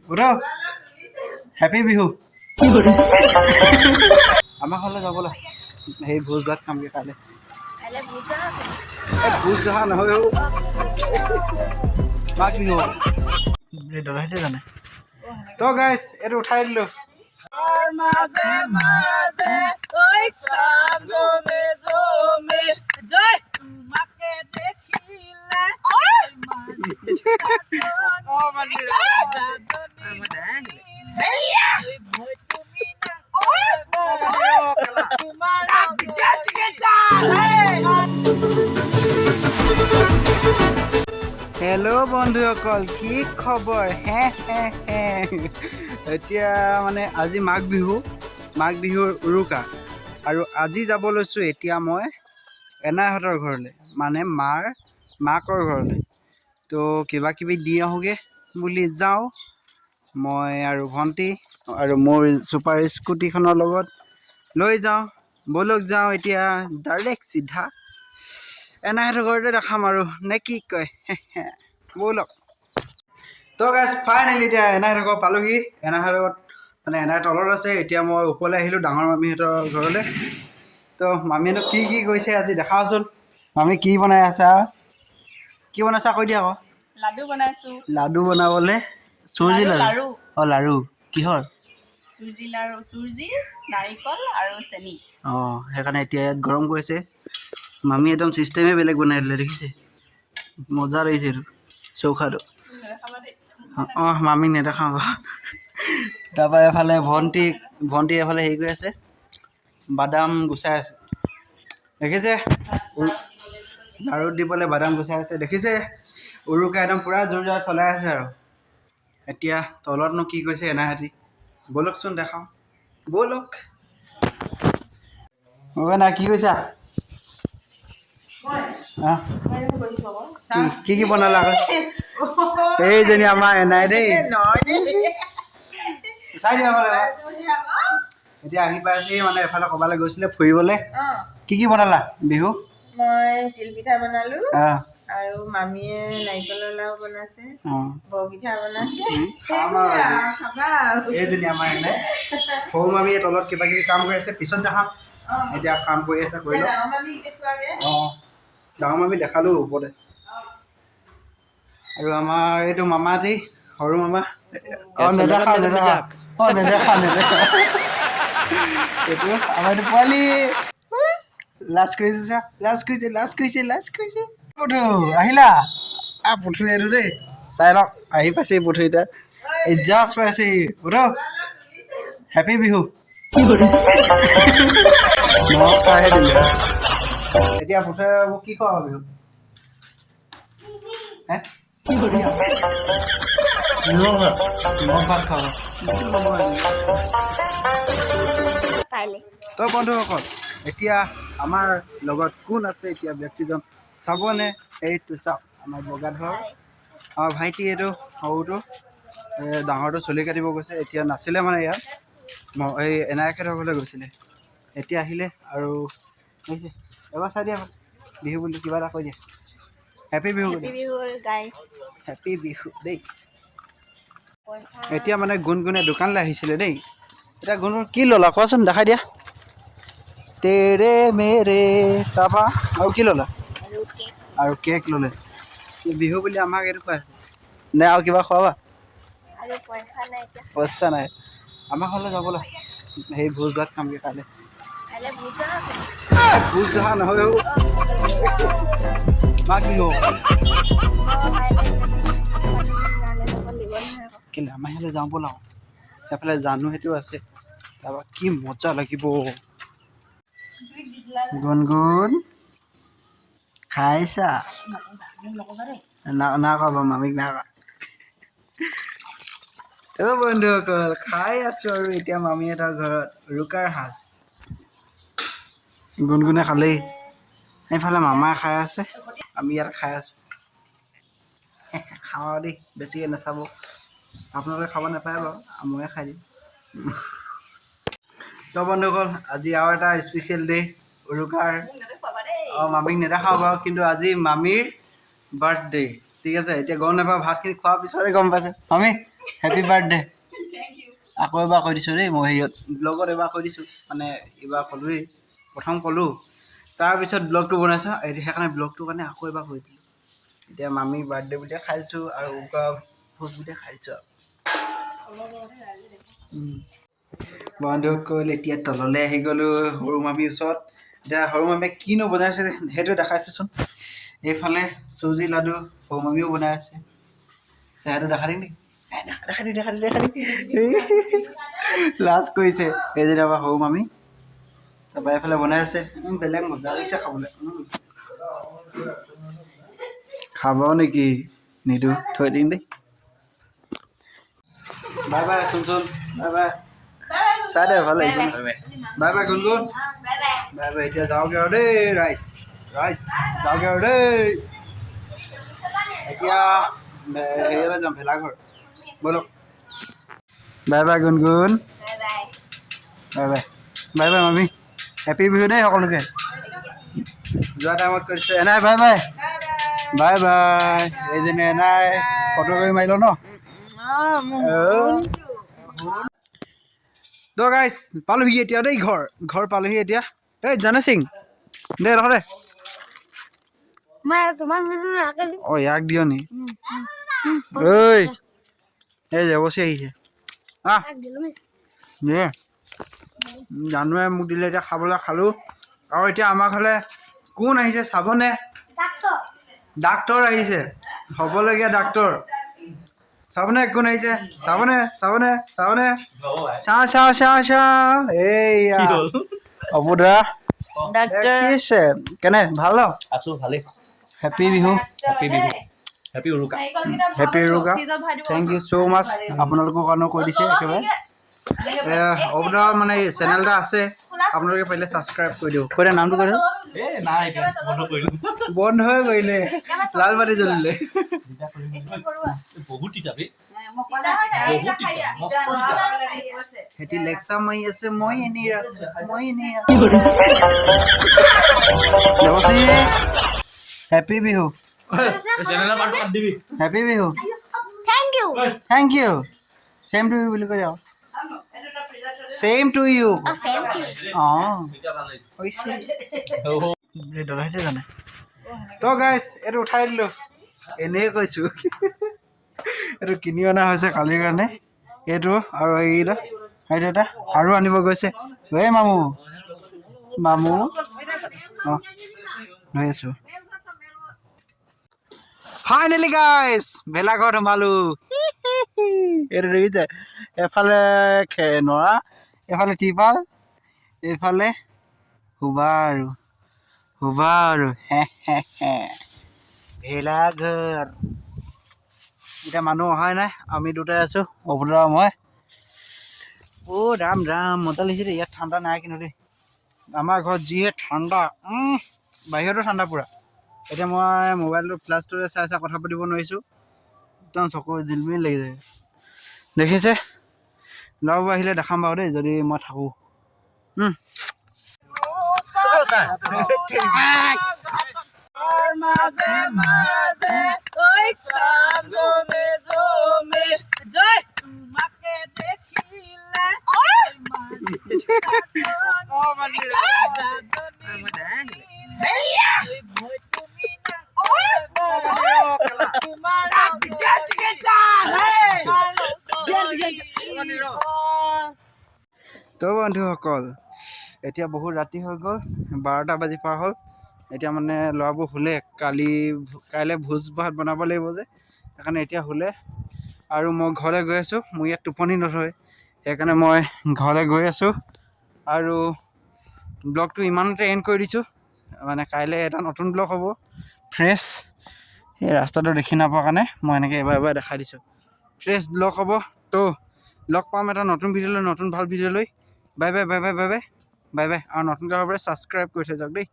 উঠো হেপী বিহু আমাৰ ঘৰলৈ যাবলৈ সেই ভোজ ভাত খামগৈ কাইলৈ ভোজ জহা নহয় মাঘ বিহু এই দাদাহঁতে জানে তো গাইছ এইটো উঠাই দিলোঁ হেল্ল' বন্ধুসকল কি খবৰ হে এতিয়া মানে আজি মাঘ বিহুৰ উৰুকা আৰু আজি যাব লৈছোঁ এতিয়া মই এনাইহঁতৰ ঘৰলৈ মানে মাকৰ ঘৰলৈ তো কিবা কিবি দি আহোঁগৈ বুলি যাওঁ মই আৰু ভণ্টি আৰু মোৰ ছুপাৰ স্কুটিখনৰ লগত লৈ যাওঁ ব'লক যাওঁ এতিয়া ডাইৰেক্ট চিধা এনাইহঁতৰ ঘৰতে দেখাম আৰু নে কি কয় ব'লক তো গাইছ ফাইনেলি এতিয়া এনাইহঁতৰ ঘৰ পালোহি এনাইহঁতৰ ঘৰত মানে এনাইৰ তলত আছে এতিয়া মই ওপৰলৈ আহিলোঁ ডাঙৰ মামীহঁতৰ ঘৰলৈ তো মামীহঁতে কি কৰিছে আজি দেখাওচোন মামী কি বনাই আছা কি বনাইছা কৈ দিয়া আকৌ লাডু বনাইছোঁ লাডু বনাবলৈ চুজি লাডু অঁ লাড়ু কিহৰ চুজি লাড়ু চুজি নাৰিকল আৰু চেনি অঁ সেইকাৰণে এতিয়া ইয়াত গৰম কৰিছে মামী একদম চিষ্টেমেই বেলেগ বনাই দিলে দেখিছে মজা লাগিছে এইটো চৌখাটো অঁ মামীক নেদেখাওঁ তাৰপৰা এফালে ভণ্টি এফালে হেৰি কৰি আছে বাদাম গুচাই আছে দেখিছে লাড়ুত দিবলৈ বাদাম গুচাই আছে দেখিছে উৰুকা একদম পূৰা জোৰ জাৰ চলাই আছে আৰু এতিয়া তলতনো কি কৈছে এনাইহঁতি ব'লকচোন দেখাওঁ ব'লক নাই কি কৈছা কি বনালা এইজনী আমাৰ এনাই দেই চাই দিয়া এতিয়া আহি পাইছে মানে এফালে ক'ৰবালৈ গৈছিলে ফুৰিবলৈ কি বনালা বিহু মই তিল পিঠা বনালো আৰু মামীয়ে নাৰিকলৰ লাড়ু বনাইছে বৰপিঠা বনাইছে এইজনী আমাৰ এনাই সৰু মামীয়ে তলত কিবা কিবি কাম কৰি আছে পিছত দেখাম এতিয়া কাম কৰি আছে কৰি লওক অঁ ডাঙৰ মামী দেখালোঁ ওপৰতে আৰু আমাৰ এইটো মামা দেই সৰু মামা অঁ নেদেখা এইটো আমাৰ এইটো পোৱালি লাজ কৰিছে পুথু আহিলা পুথু এইটো দেই চাই লওক আহি পাইছে পুথু এতিয়া এই জাষ্ট পাইছে পুথু হেপী বিহু নমস্কাৰহে দিলে এতিয়া পুথুৱে মোক কি খোৱা বিহু হে নিমখ ভাত খাব তই বন্ধুসকল এতিয়া আমাৰ লগত কোন আছে এতিয়া ব্যক্তিজন চাবনে এইটো চাওক আমাৰ বগাধৰ আমাৰ ভাইটি এইটো সৰুটো ডাঙৰটো চুলি কাটিব গৈছে এতিয়া নাছিলে মানে ইয়াত এই এনাইহঁতৰ ঘৰলৈ গৈছিলে এতিয়া আহিলে আৰু এবাৰ চাই দিয়া বিহু বুলি কিবা এটা কৈ দিয়া হেপী বিহু হেপী বিহু দেই এতিয়া মানে গুণগুণে দোকানলৈ আহিছিলে দেই এতিয়া গুণগুণ কি ল'লা কোৱাচোন দেখাই দিয়া তেৰে মেৰে তাৰপৰা আৰু কি ল'লা আৰু কেক ল'লে বিহু বুলি আমাক এইটো খুৱাই নে আৰু কিবা খোৱাবা পইচা নাই আমাৰ ঘৰলৈ যাবলৈ সেই ভোজ ভাত খামগৈ কাইলৈ ভোজ জহা নহয় মাঘ বিহু কেলে আমাৰ ইয়ালৈ যাওঁ ব'লা সেইফালে জানো সেইটো আছে তাৰপৰা কি মজা লাগিব গুণগুণ খাইছা নাকাবা মামীক নাকা বন্ধুসকল খাই আছো আৰু এতিয়া মামীহঁতৰ ঘৰত উৰুকাৰ সাজ গুণগুণে খালেই সেইফালে মামাই খাই আছে আমি ইয়াত খাই আছোঁ খাওঁ দেই বেছিকৈ নাচাব আপোনালোকে খাব নাপায় বাৰু ময়ে খাই দিম তো বন্ধুসকল আজি আৰু এটা স্পেচিয়েল ডে উৰুকাৰ মামীক নেদেখাওঁ বাৰু কিন্তু আজি মামীৰ বাৰ্থডে ঠিক আছে এতিয়া গম নাপাওঁ ভাতখিনি খোৱাৰ পিছতে গম পাইছে মামী হেপী বাৰ্থডে আকৌ এবাৰ কৈ দিছোঁ দেই মই হেৰিয়ত ব্লগত এবাৰ কৈ দিছোঁ মানে এইবাৰ ক'লোৱেই প্ৰথম ক'লোঁ তাৰপিছত ব্লগটো বনাইছোঁ সেইকাৰণে ব্লগটোৰ কাৰণে আকৌ এবাৰ কৈ দিলোঁ এতিয়া মামী বাৰ্থডে বুলিয়ে খাইছোঁ আৰু উকা ভোজ বুলিয়ে খাইছোঁ আৰু বন্ধুসকল এতিয়া তললৈ আহি গ'লোঁ সৰু মামীৰ ওচৰত এতিয়া সৰু মামীয়ে কিনো বনাইছে সেইটো দেখাইছোঁচোন এইফালে চুজি লাডু সৰু মামীও বনাই আছে সেইটো দেখা দিম নেকি লাজ কৰিছে এইজনী আমাৰ সৰু মামী তাৰপৰা এইফালে বনাই আছে বেলেগ মজা লাগিছে খাবলৈ খাব নেকি নিদিওঁ থৈ দিম দেই বাই বাই চোন বাই বাই চাই দে ভাল লাগিব বাই বাই গুণগুণ বাই বাই এতিয়া যাওঁগৈ আৰু দেই ৰাইচ যাওঁগৈ আৰু দেই এতিয়া হেৰিয়লৈ যাম ভেলাঘৰ ব'লক বাই বাই গুণগুণ বাই বাই বাই বাই মামী হেপী বিহু দেই সকলোকে যোৱা টাইমত কৰিছে এনাই বাই বাই বাই বাই এইজনী এনাই ফটো কৰি মাৰিল ন ত' গাইছ পালোহি এতিয়া দেই ঘৰ পালোহি এতিয়া এই জানে সিং দে ৰখ দে অঁ ইয়াক দিয় নি ঐ এই যাবচি আহিছে দে জানুৱাৰী মোক দিলে এতিয়া খাবলৈ খালোঁ আৰু এতিয়া আমাৰ ঘৰলৈ কোন আহিছে চাবনে ডাক্তৰ আহিছে হ'বলগীয়া ডাক্তৰ চাবনে কোন আহিছে চাবনে চাওঁ এইয়া অবুদা দেখিছে কেনে ভাল ন আছো ভালেই happy Bihu happy Uruka thank you so' much আপোনালোকৰ কাৰণেও কৈ দিছে একেবাৰে অবুদাৰ মানে চেনেল এটা আছে আপোনালোকে পাৰিলে ছাবস্ক্ৰাইব কৰি দিওঁ কৈ দে নামটো কৈ দিওঁ বন্ধ হৈ কৰিলে লাল বাতি জ্বলিলে সেটি লেকচাৰ মাৰি আছে মই এনেই happy Bihu happy Bihu thank you same to you বুলি কৈ দিয়ক চেম টু ইউ অঁ দাদাহঁতে জানে তো গাইছ এইটো উঠাই দিলোঁ এনেই কৈছোঁ এইটো কিনি অনা হৈছে কালিৰ কাৰণে এইটো আৰু এইকেইটা সেইটো এটা আৰু আনিব গৈছে এই মামু অঁ লৈ আছোঁ ফাইনেলি গাইছ ভেলাঘৰত সোমালোঁ এইটো দেখিছে এফালে নৰা এফালে ত্ৰিপাল এইফালে শুবা আৰু ভেলাঘৰ এতিয়া মানুহ অহাই নাই আমি দুটাই আছোঁ অবুদা মই ৰাম মজা লাগিছে দেই ইয়াত ঠাণ্ডা নাই কিন্তু দেই আমাৰ ঘৰত যিহে ঠাণ্ডা বাহিৰতো ঠাণ্ডা পূৰা এতিয়া মই মোবাইলটো ফ্লাছটোৰে চাই কথা পাতিব নোৱাৰিছোঁ একদম চকু জিলমিল লাগি যায় দেখিছে ল'ৰাবোৰ আহিলে দেখাম বাৰু দেই যদি মই থাকোঁ তো বন্ধুসকল এতিয়া বহুত ৰাতি হৈ গ'ল 12টা বাজি পাৰ হ'ল এতিয়া মানে ল'ৰাবোৰ শুলে কাইলৈ ভোজ ভাত বনাব লাগিব যে সেইকাৰণে এতিয়া শুলে আৰু মই ঘৰলৈ গৈ আছোঁ মোৰ ইয়াত টোপনি নধৰে সেইকাৰণে মই ঘৰলৈ গৈ আছোঁ আৰু ব্লগটো ইমানতে এণ্ড কৰি দিছোঁ মানে কাইলৈ এটা নতুন ব্লগ হ'ব ফ্ৰেছ সেই ৰাস্তাটো দেখি নাপাওঁ কাৰণে মই এনেকৈ এবাৰ দেখাই দিছোঁ ফ্ৰেছ ব্লগ হ'ব তো লগ পাম এটা নতুন ভিডিঅ' লৈ নতুন ভাল ভিডিঅ' লৈ বাই বাই আৰু নতুনকৈ হ'ব ছাবস্ক্ৰাইব কৰি থৈ যাওক দেই